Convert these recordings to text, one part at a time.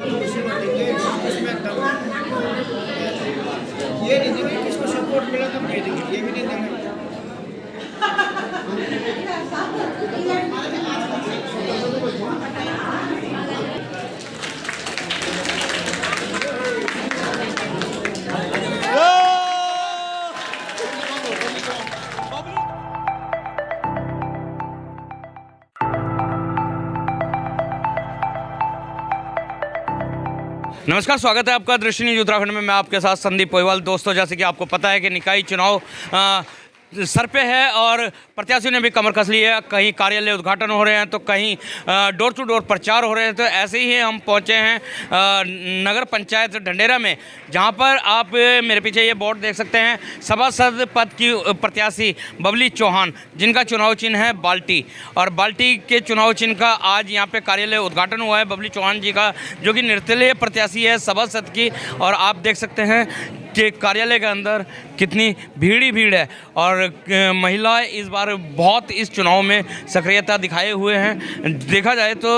ये नहीं देंगे, किसको सपोर्ट मिला तब नहीं देंगे, ये भी नहीं देंगे। नमस्कार, स्वागत है आपका दृष्टि न्यूज उत्तराखंड में। मैं आपके साथ संदीप पोईवाल। दोस्तों, जैसे कि आपको पता है कि निकाय चुनाव सर पे है और प्रत्याशियों ने भी कमर कस ली है। कहीं कार्यालय उद्घाटन हो रहे हैं तो कहीं डोर टू डोर प्रचार हो रहे हैं। तो ऐसे ही हम पहुंचे हैं नगर पंचायत ढंडेरा में, जहां पर आप मेरे पीछे ये बोर्ड देख सकते हैं। सभासद पद की प्रत्याशी बबली चौहान, जिनका चुनाव चिन्ह है बाल्टी, और बाल्टी के चुनाव चिन्ह का आज यहाँ पे कार्यालय उद्घाटन हुआ है बबली चौहान जी का, जो कि निर्दलीय प्रत्याशी है सभासद की। और आप देख सकते हैं कि कार्यालय के अंदर कितनी भीड़ ही भीड़ है और महिलाएं इस बार बहुत इस चुनाव में सक्रियता दिखाए हुए हैं। देखा जाए तो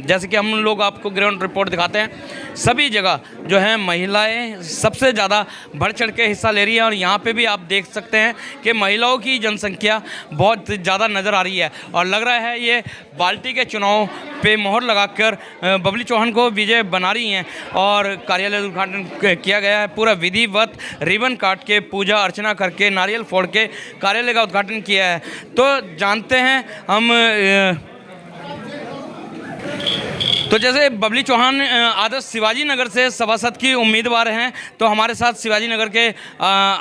जैसे कि हम लोग आपको ग्राउंड रिपोर्ट दिखाते हैं, सभी जगह जो है महिलाएं सबसे ज़्यादा बढ़ चढ़ के हिस्सा ले रही है। और यहाँ पे भी आप देख सकते हैं कि महिलाओं की जनसंख्या बहुत ज़्यादा नज़र आ रही है और लग रहा है ये बाल्टी के चुनाव पे मोहर लगाकर बबली चौहान को विजय बना रही हैं। और कार्यालय उद्घाटन किया गया है, पूरा विधिवत रिबन काट के, पूजा अर्चना करके, नारियल फोड़ के कार्यालय का उद्घाटन किया है। तो जानते हैं हम तो जैसे बबली चौहान आदर्श शिवाजी नगर से सभासद की उम्मीदवार हैं, तो हमारे साथ शिवाजी नगर के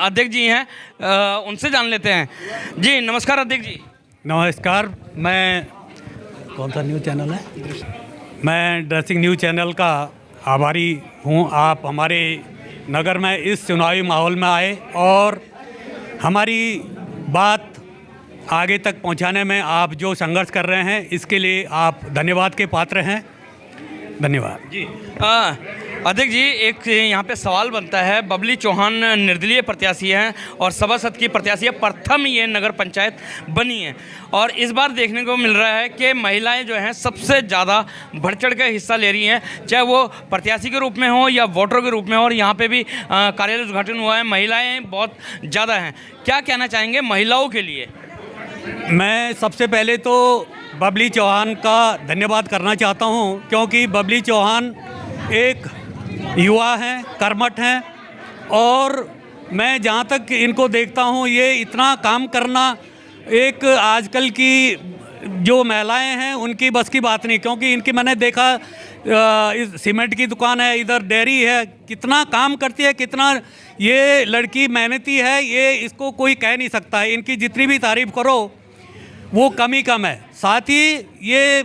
अध्यक्ष जी हैं, उनसे जान लेते हैं। जी नमस्कार अध्यक्ष जी। नमस्कार, मैं कौन सा न्यूज़ चैनल है? मैं ड्रेसिंग न्यूज़ चैनल का आभारी हूँ। आप हमारे नगर में इस चुनावी माहौल में आए और हमारी बात आगे तक पहुंचाने में आप जो संघर्ष कर रहे हैं, इसके लिए आप धन्यवाद के पात्र हैं। धन्यवाद जी। अध्यक्ष जी, एक यहाँ पे सवाल बनता है, बबली चौहान निर्दलीय प्रत्याशी हैं और सभासद की प्रत्याशी है, प्रथम ये नगर पंचायत बनी है। और इस बार देखने को मिल रहा है कि महिलाएं जो हैं सबसे ज़्यादा बढ़ चढ़ के हिस्सा ले रही हैं, चाहे वो प्रत्याशी के रूप में हो या वोटर के रूप में हो। और यहाँ पे भी कार्यालय उद्घाटन हुआ है, महिलाएँ बहुत ज़्यादा हैं। क्या कहना चाहेंगे महिलाओं के लिए? मैं सबसे पहले तो बबली चौहान का धन्यवाद करना चाहता हूँ, क्योंकि बबली चौहान एक युवा हैं, कर्मठ हैं, और मैं जहाँ तक इनको देखता हूँ ये इतना काम करना एक आजकल की जो महिलाएं हैं उनकी बस की बात नहीं। क्योंकि इनकी मैंने देखा, इस सीमेंट की दुकान है, इधर डेयरी है, कितना काम करती है, कितना ये लड़की मेहनती है, ये इसको कोई कह नहीं सकता है। इनकी जितनी भी तारीफ़ करो वो कम ही कम है। साथ ही ये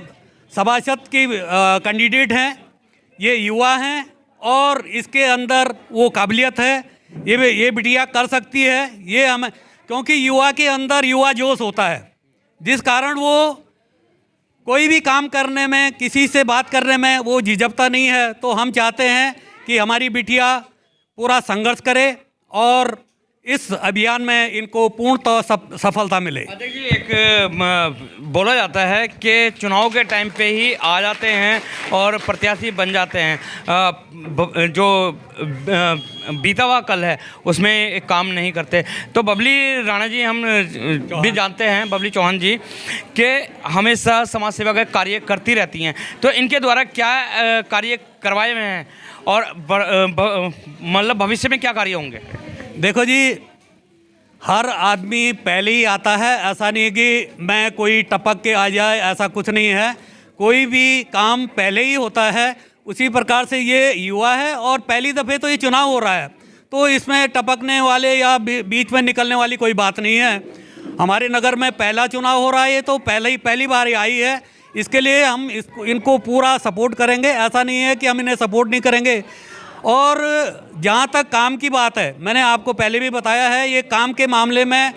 सभासद की कैंडिडेट हैं, ये युवा हैं और इसके अंदर वो काबिलियत है, ये बिटिया कर सकती है। ये हमें, क्योंकि युवा के अंदर युवा जोश होता है, जिस कारण वो कोई भी काम करने में, किसी से बात करने में वो झिझकता नहीं है। तो हम चाहते हैं कि हमारी बिटिया पूरा संघर्ष करे और इस अभियान में इनको पूर्णतः सफलता मिले। देखिए, एक बोला जाता है कि चुनाव के टाइम पे ही आ जाते हैं और प्रत्याशी बन जाते हैं, जो बीता हुआ कल है उसमें एक काम नहीं करते। तो बबली राणा जी, हम भी जानते हैं बबली चौहान जी कि हमेशा समाज सेवा का कार्य करती रहती हैं। तो इनके द्वारा क्या कार्य करवाए हुए हैं और मतलब भविष्य में क्या कार्य होंगे? देखो जी, हर आदमी पहले ही आता है, ऐसा नहीं कि मैं कोई टपक के आ जाए, ऐसा कुछ नहीं है। कोई भी काम पहले ही होता है। उसी प्रकार से ये युवा है और पहली दफ़े तो ये चुनाव हो रहा है, तो इसमें टपकने वाले या बीच में निकलने वाली कोई बात नहीं है। हमारे नगर में पहला चुनाव हो रहा है, ये तो पहली बार आई है। इसके लिए हम इनको पूरा सपोर्ट करेंगे। ऐसा नहीं है कि हम इन्हें सपोर्ट नहीं करेंगे। और जहाँ तक काम की बात है, मैंने आपको पहले भी बताया है, ये काम के मामले में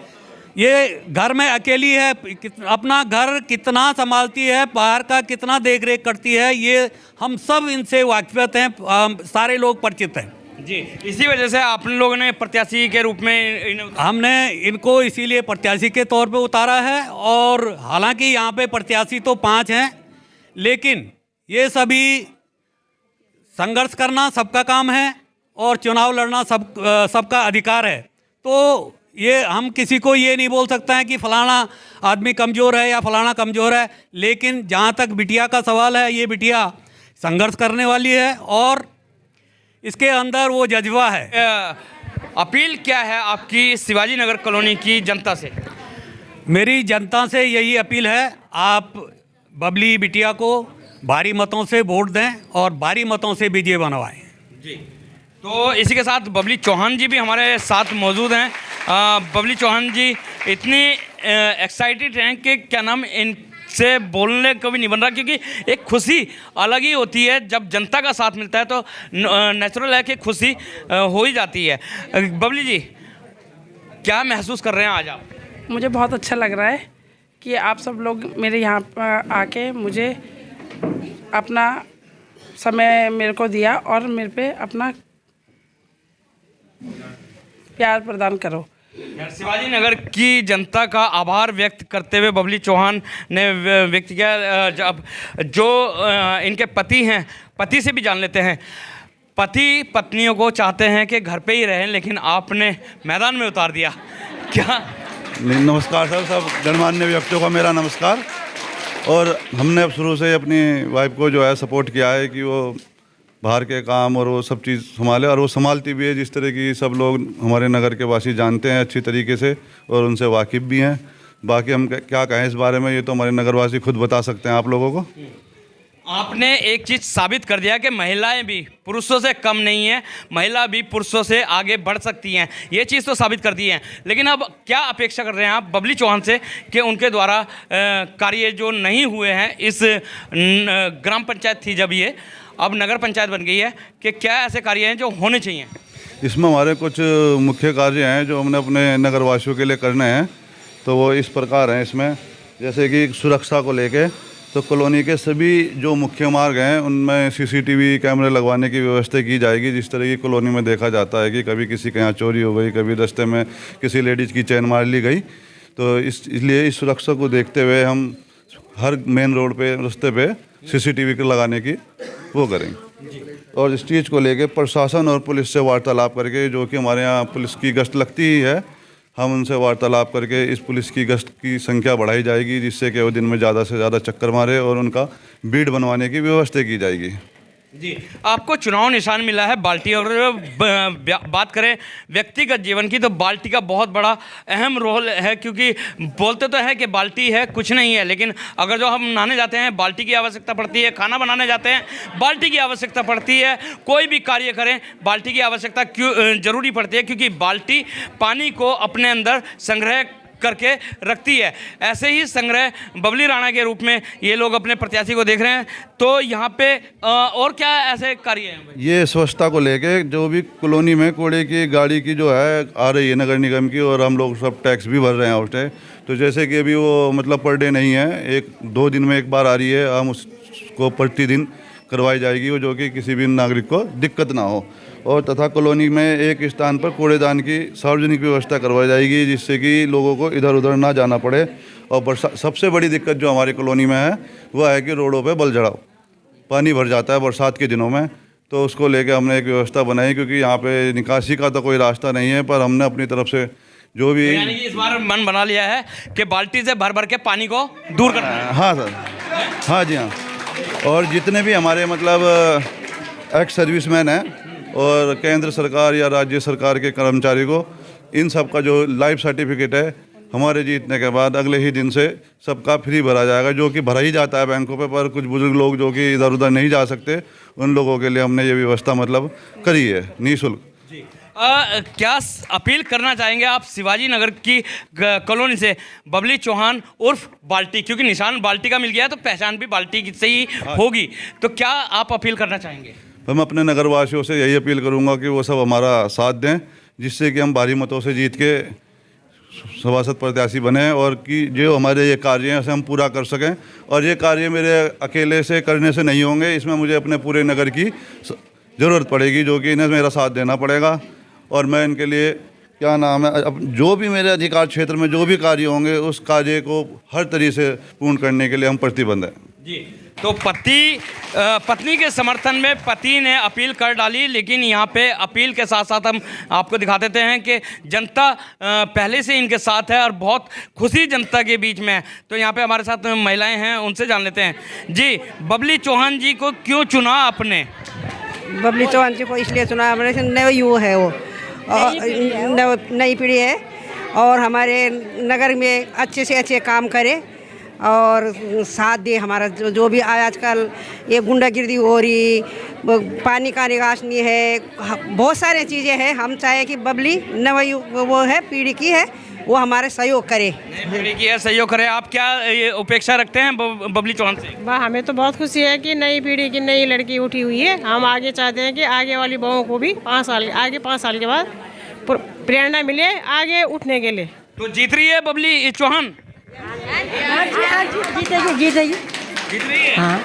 ये घर में अकेली है, अपना घर कितना संभालती है, बाहर का कितना देख रेख करती है, ये हम सब इनसे वाकिफ़ हैं, सारे लोग परिचित हैं जी। इसी वजह से आप लोगों ने प्रत्याशी के रूप में हमने इनको इसीलिए प्रत्याशी के तौर पे उतारा है। और हालांकि यहाँ पे प्रत्याशी तो 5 हैं, लेकिन ये सभी संघर्ष करना सबका काम है और चुनाव लड़ना सबका अधिकार है। तो ये हम किसी को ये नहीं बोल सकते हैं कि फलाना आदमी कमज़ोर है या फलाना कमज़ोर है, लेकिन जहाँ तक बिटिया का सवाल है, ये बिटिया संघर्ष करने वाली है और इसके अंदर वो जज्बा है। अपील क्या है आपकी शिवाजी नगर कॉलोनी की जनता से? मेरी जनता से यही अपील है, आप बबली बिटिया को भारी मतों से वोट दें और भारी मतों से विजय बनवाएं। जी, तो इसी के साथ बबली चौहान जी भी हमारे साथ मौजूद हैं। बबली चौहान जी इतनी एक्साइटेड हैं कि क्या नाम, इनसे बोलने को भी नहीं बन रहा, क्योंकि एक खुशी अलग ही होती है जब जनता का साथ मिलता है, तो नेचुरल है कि खुशी हो ही जाती है। बबली जी, क्या महसूस कर रहे हैं आज आप? मुझे बहुत अच्छा लग रहा है कि आप सब लोग मेरे यहाँ पर आके मुझे अपना समय मेरे को दिया और मेरे पे अपना प्यार प्रदान करो। शिवाजी नगर की जनता का आभार व्यक्त करते हुए बबली चौहान ने व्यक्त किया। जब जो इनके पति हैं, पति से भी जान लेते हैं। पति पत्नियों को चाहते हैं कि घर पे ही रहें, लेकिन आपने मैदान में उतार दिया। क्या? नमस्कार सर, सब गणमान्य व्यक्तियों का मेरा नमस्कार। और हमने अब शुरू से अपनी वाइफ को जो है सपोर्ट किया है कि वो बाहर के काम और वो सब चीज़ संभाले, और वो संभालती भी है, जिस तरह की सब लोग हमारे नगर के वासी जानते हैं अच्छी तरीके से और उनसे वाकिफ़ भी हैं। बाकी हम क्या कहें इस बारे में, ये तो हमारे नगरवासी खुद बता सकते हैं आप लोगों को। आपने एक चीज़ साबित कर दिया कि महिलाएं भी पुरुषों से कम नहीं हैं, महिला भी पुरुषों से आगे बढ़ सकती हैं, ये चीज़ तो साबित कर दी है। लेकिन अब क्या अपेक्षा कर रहे हैं आप बबली चौहान से कि उनके द्वारा कार्य जो नहीं हुए हैं, इस ग्राम पंचायत थी जब ये, अब नगर पंचायत बन गई है, कि क्या ऐसे कार्य हैं जो होने चाहिए? इसमें हमारे कुछ मुख्य कार्य हैं जो हमने अपने नगरवासियों के लिए करने हैं। तो वो इस प्रकार हैं इसमें, जैसे कि सुरक्षा को लेके, तो कॉलोनी के सभी जो मुख्य मार्ग हैं उनमें सीसीटीवी कैमरे लगवाने की व्यवस्था की जाएगी। जिस तरह की कॉलोनी में देखा जाता है कि कभी किसी के यहाँ चोरी हो गई, कभी रास्ते में किसी लेडीज़ की चैन मार ली गई, तो इसलिए इस सुरक्षा को देखते हुए हम हर मेन रोड पे रास्ते पे सीसीटीवी के लगाने की वो करेंगे। और इस चीज़ को लेके प्रशासन और पुलिस से वार्तालाप करके, जो कि हमारे यहाँ पुलिस की गश्त लगती ही है, हम उनसे वार्तालाप करके इस पुलिस की गश्त की संख्या बढ़ाई जाएगी, जिससे कि वो दिन में ज़्यादा से ज़्यादा चक्कर मारे और उनका बीट बनवाने की व्यवस्था की जाएगी। जी, आपको चुनाव निशान मिला है बाल्टी, और बात करें व्यक्तिगत जीवन की तो बाल्टी का बहुत बड़ा अहम रोल है, क्योंकि बोलते तो है कि बाल्टी है कुछ नहीं है, लेकिन अगर जो हम नहाने जाते हैं बाल्टी की आवश्यकता पड़ती है, खाना बनाने जाते हैं बाल्टी की आवश्यकता पड़ती है, कोई भी कार्य करें बाल्टी की आवश्यकता क्यों ज़रूरी पड़ती है, क्योंकि बाल्टी पानी को अपने अंदर संग्रह करके रखती है। ऐसे ही संग्रह बबली राणा के रूप में ये लोग अपने प्रत्याशी को देख रहे हैं। तो यहाँ पे और क्या ऐसे कार्य हैं? ये स्वच्छता को लेके जो भी कॉलोनी में कूड़े की गाड़ी की जो है आ रही है नगर निगम की, और हम लोग सब टैक्स भी भर रहे हैं उस टाइम, तो जैसे कि अभी वो मतलब पर डे नहीं है, 1-2 दिन में एक बार आ रही है, हम उसको प्रतिदिन करवाई जाएगी, वो जो कि किसी भी नागरिक को दिक्कत ना हो। और तथा कॉलोनी में एक स्थान पर कूड़ेदान की सार्वजनिक व्यवस्था करवाई जाएगी, जिससे कि लोगों को इधर उधर ना जाना पड़े। और सबसे बड़ी दिक्कत जो हमारी कॉलोनी में है वह है कि रोडों पे बल चढ़ाव, पानी भर जाता है बरसात के दिनों में, तो उसको लेके हमने एक व्यवस्था बनाई, क्योंकि यहाँ पे निकासी का तो कोई रास्ता नहीं है, पर हमने अपनी तरफ से जो भी, यानी कि इस बार मन बना लिया है कि बाल्टी से भर भर के पानी को दूर करना है। हाँ सर, हाँ जी हाँ। और जितने भी हमारे मतलब एक्स सर्विसमैन हैं और केंद्र सरकार या राज्य सरकार के कर्मचारी को, इन सब का जो लाइफ सर्टिफिकेट है हमारे जीतने के बाद अगले ही दिन से सबका फ्री भरा जाएगा, जो कि भरा ही जाता है बैंकों पे, पर कुछ बुजुर्ग लोग जो कि इधर उधर नहीं जा सकते, उन लोगों के लिए हमने ये व्यवस्था मतलब करी है निःशुल्क। क्या अपील करना चाहेंगे आप शिवाजी नगर की कॉलोनी से बबली चौहान उर्फ बाल्टी, क्योंकि निशान बाल्टी का मिल गया है तो पहचान भी बाल्टी से ही होगी, तो क्या आप अपील करना चाहेंगे? मैं अपने नगरवासियों से यही अपील करूंगा कि वो सब हमारा साथ दें, जिससे कि हम भारी मतों से जीत के सभासद प्रत्याशी बने, और कि जो हमारे ये कार्य हैं उसे हम पूरा कर सकें। और ये कार्य मेरे अकेले से करने से नहीं होंगे, इसमें मुझे अपने पूरे नगर की ज़रूरत पड़ेगी, जो कि इन्हें मेरा साथ देना पड़ेगा। और मैं इनके लिए क्या नाम है, अब जो भी मेरे अधिकार क्षेत्र में जो भी कार्य होंगे उस कार्य को हर तरीके से पूर्ण करने के लिए हम प्रतिबद्ध हैं। जी, तो पत्नी के समर्थन में पति ने अपील कर डाली, लेकिन यहाँ पे अपील के साथ साथ हम आपको दिखा देते हैं कि जनता पहले से इनके साथ है और बहुत खुशी जनता के बीच में है। तो यहाँ पे हमारे साथ महिलाएं हैं, उनसे जान लेते हैं। जी, बबली चौहान जी को क्यों चुना आपने? बबली चौहान जी को इसलिए चुना हमने, नव युवा है वो और नई पीढ़ी है और हमारे नगर में अच्छे से अच्छे काम करे और साथ दे हमारा जो भी आजकल ये गुंडागिर्दी हो रही, पानी का निकास नहीं है, बहुत सारी चीज़ें हैं। हम चाहे कि बबली वो है पीढ़ी की है, वो हमारे सहयोग करे, पीढ़ी की है, सहयोग करे। आप क्या ये अपेक्षा रखते हैं बबली चौहान से? हमें तो बहुत खुशी है कि नई पीढ़ी की नई लड़की उठी हुई है। हम आगे चाहते हैं कि आगे वाली बहुओं को भी 5 साल के बाद प्रेरणा मिले आगे उठने के लिए। तो जीत रही है बबली चौहान? जीतेगी। जीत रही है? हाँ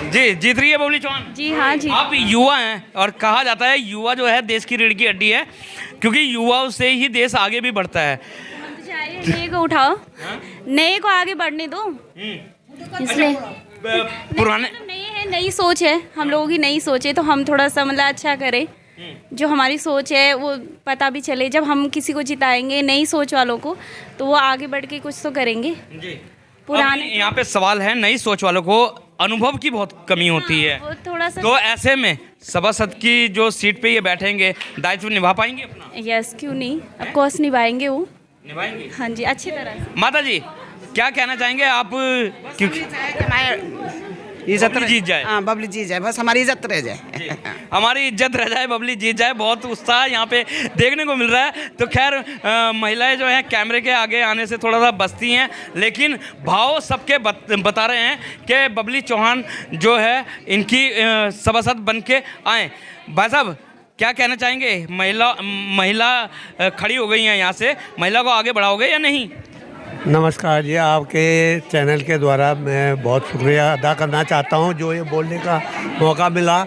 जी, जीत रही है बबली चौहान? जी हाँ जी। आप युवा हैं और कहा जाता है युवा जो है देश की रीढ़ की हड्डी है, क्योंकि युवाओं से ही देश आगे भी बढ़ता है। नए को उठाओ, नए को आगे बढ़ने दो, इसलिए पुराने नए है, नई सोच है, हम लोगों की नई सोच है, तो हम थोड़ा सा मतलब अच्छा करें, जो हमारी सोच है वो पता भी चले। जब हम किसी को जिताएंगे नई सोच वालों को, तो वो आगे बढ़ के कुछ तो करेंगे। पुराने यहाँ पे सवाल है, नई सोच वालों को अनुभव की बहुत कमी होती है, वो थोड़ा सा। तो ऐसे में सभासद की जो सीट पे ये बैठेंगे, दायित्व निभा पाएंगे अपना? यस, क्यों नहीं, ऑफ कोर्स निभाएंगे वो। निभाएंगे? हाँ जी, अच्छी तरह से। माता जी क्या कहना चाहेंगे आप? क्योंकि इज्जत जीत जाए। हाँ, बबली जीत जाए, बस हमारी इज्जत रह जाए। हमारी इज्जत रह जाए, बबली जीत जाए, बहुत उत्साह यहाँ पे देखने को मिल रहा है। तो खैर महिलाएं जो हैं कैमरे के आगे आने से थोड़ा सा बचती हैं, लेकिन भाव सबके बता रहे हैं कि बबली चौहान जो है इनकी सभासद बन के आएँ। भाई साहब क्या कहना चाहेंगे? महिला खड़ी हो गई हैं, यहाँ से महिला को आगे बढ़ाओगे या नहीं? नमस्कार जी, आपके चैनल के द्वारा मैं बहुत शुक्रिया अदा करना चाहता हूं जो ये बोलने का मौका मिला,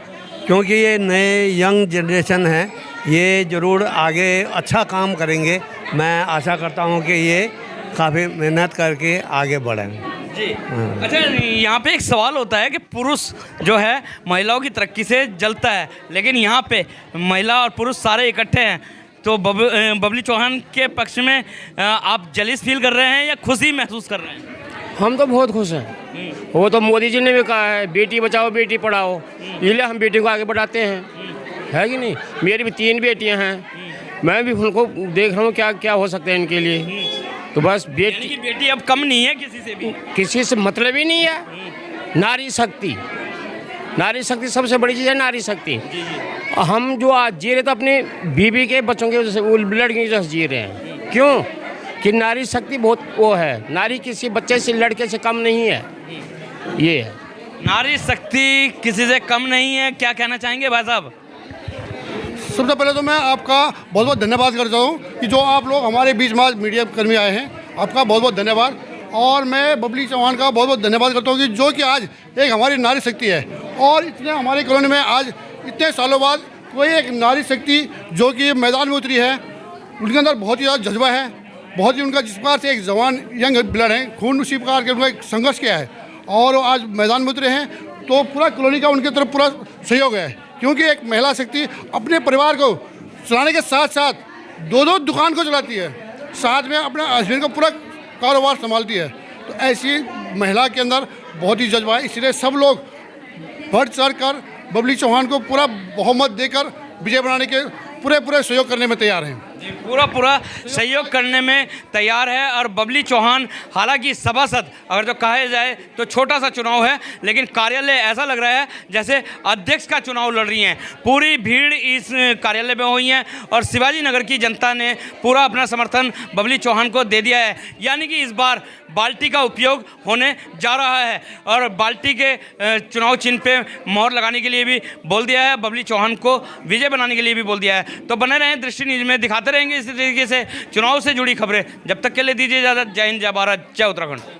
क्योंकि ये नए यंग जनरेशन है, ये ज़रूर आगे अच्छा काम करेंगे। मैं आशा करता हूं कि ये काफ़ी मेहनत करके आगे बढ़ें। जी अच्छा, यहाँ पे एक सवाल होता है कि पुरुष जो है महिलाओं की तरक्की से जलता है, लेकिन यहाँ पे महिला और पुरुष सारे इकट्ठे हैं, तो बबली चौहान के पक्ष में आप जलिस फील कर रहे हैं या खुशी महसूस कर रहे हैं? हम तो बहुत खुश हैं। वो तो मोदी जी ने भी कहा है बेटी बचाओ बेटी पढ़ाओ, इसलिए हम बेटी को आगे बढ़ाते हैं, है कि नहीं? मेरी भी 3 बेटियां हैं, मैं भी उनको देख रहा हूँ क्या क्या हो सकता है इनके लिए। तो बस बेटी अब कम नहीं है किसी से भी, किसी से मतलब ही नहीं है। नारी शक्ति सबसे बड़ी चीज़ है, नारी शक्ति। हम जो आज जी रहे तो अपनी बीवी के बच्चों के वजह से, लड़कियों की वजह से जी रहे हैं। क्यों? कि नारी शक्ति बहुत वो है, नारी किसी बच्चे से लड़के से कम नहीं है, ये है। नारी शक्ति किसी से कम नहीं है। क्या कहना चाहेंगे भाई साहब? सबसे पहले तो मैं आपका बहुत बहुत धन्यवाद करता हूँ कि जो आप लोग हमारे बीच में आज मीडिया कर्मी आए हैं, आपका बहुत बहुत धन्यवाद। और मैं बबली चौहान का बहुत बहुत धन्यवाद करता हूँ कि जो कि आज एक हमारी नारी शक्ति है, और इतने हमारे कॉलोनी में आज इतने सालों बाद कोई एक नारी शक्ति जो कि मैदान में उतरी है, उनके अंदर बहुत ही ज़्यादा जज्बा है, बहुत ही उनका जिस प्रकार से एक जवान यंग ब्लड है, खून उसी प्रकार के उनका एक संघर्ष किया है और आज मैदान में उतरे हैं, तो पूरा कॉलोनी का उनकी तरफ पूरा सहयोग है। क्योंकि एक महिला शक्ति अपने परिवार को चलाने के साथ साथ 2-2 दुकान को चलाती है, साथ में अपने हस्बैंड का पूरा कारोबार संभालती है। तो ऐसी महिला के अंदर बहुत ही जज्बा है, इसलिए सब लोग बढ़ चढ़ कर बबली चौहान को पूरा बहुमत देकर विजय बनाने के पूरे सहयोग करने में तैयार हैं। पूरा सहयोग करने में तैयार है। और बबली चौहान हालांकि सभासद अगर जो कहा जाए तो छोटा सा चुनाव है, लेकिन कार्यालय ऐसा लग रहा है जैसे अध्यक्ष का चुनाव लड़ रही हैं। पूरी भीड़ इस कार्यालय में हुई है और शिवाजी नगर की जनता ने पूरा अपना समर्थन बबली चौहान को दे दिया है। यानी कि इस बार बाल्टी का उपयोग होने जा रहा है और बाल्टी के चुनाव चिन्ह पे मोहर लगाने के लिए भी बोल दिया है, बबली चौहान को विजय बनाने के लिए भी बोल दिया है। तो बने रहें दृष्टि न्यूज़ में, दिखाते रहेंगे इसी तरीके से चुनाव से जुड़ी खबरें। जब तक के लिए दीजिए इजाज़त। जय हिंद, जय भारत, जय उत्तराखंड।